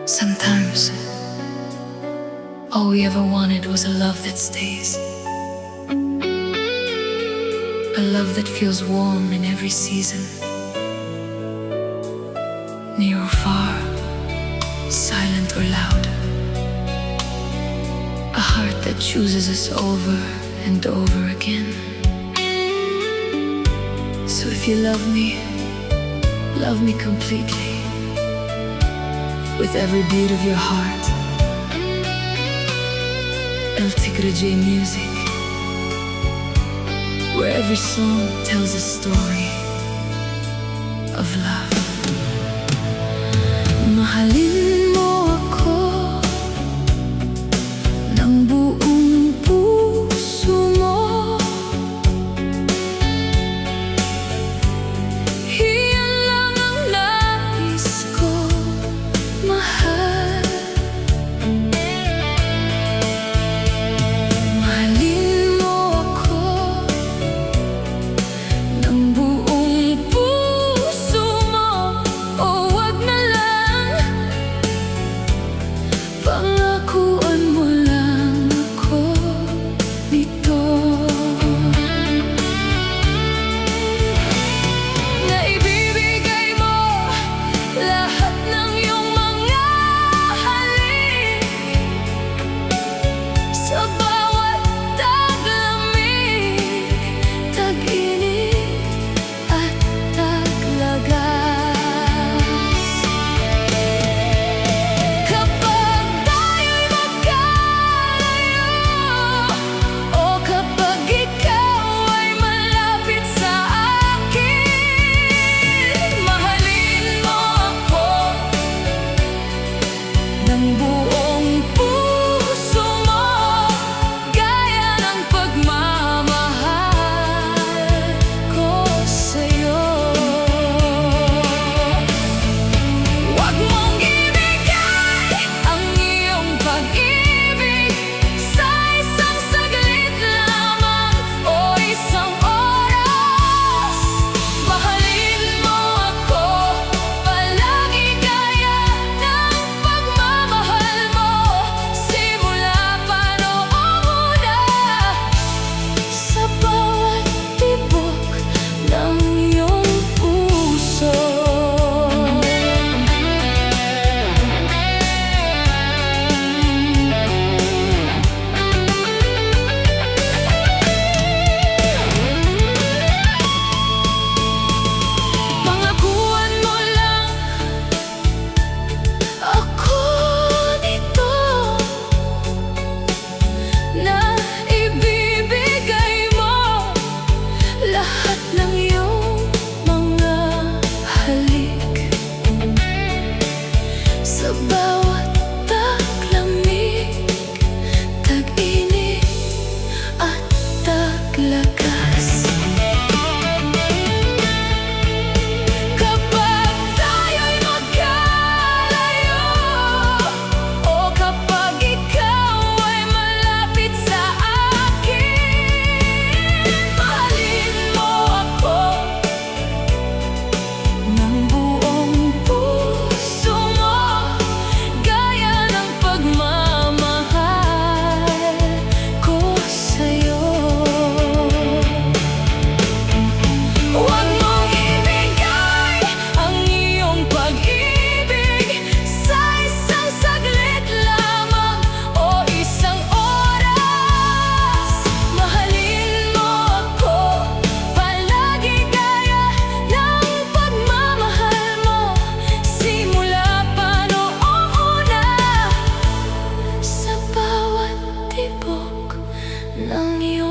Sometimes, all we ever wanted was a love that stays. A love that feels warm in every season. Near or far, silent or loud. A heart that chooses us over and over again. So if you love me completely. With every beat of your heart. El Tigre J Music, where every song tells a story of love. Mahalin mo ako ng buong puso mo. Iyan lang ang nais ko, mahal. Mahalin mo ako ng buong puso mo. O wag na lang, pangakuan mo lang ako nito. Na ibibigay mo lahat ng iyong mga halik sa bawat taglamig, tag-init at taglagas. Kapag tayo'y magkalayo, o kapag ikaw ay malapit sa akin, mahalin mo ako ng buong puso mo, gaya ng pagmamahal ko sa'yo. Huwag mong ibigay ang iyong pag-ibig sa isang saglit lamang o isang oras. Mahalin mo ako palagi gaya ng pagmamahal mo, simula pa noong una, sa bawat tibok ng iyong puso. Pangakuan mo lang ako nito, na ibibigay mo lahat ng iyong mga halik sa bawat taglamig, tag-init at taglagas. Kapag tayo'y magkalayo, o kapag ikaw ay malapit sa akin, mahalin mo ako ng buong puso mo, gaya ng pagmamahal ko sa'yo. Huwag mong ibigay ang iyong pag-ibig sa isang saglit lamang o isang oras. Mahalin mo ako palagi gaya ng pagmamahal mo, simula pa noong una, sa bawat tibok ng iyong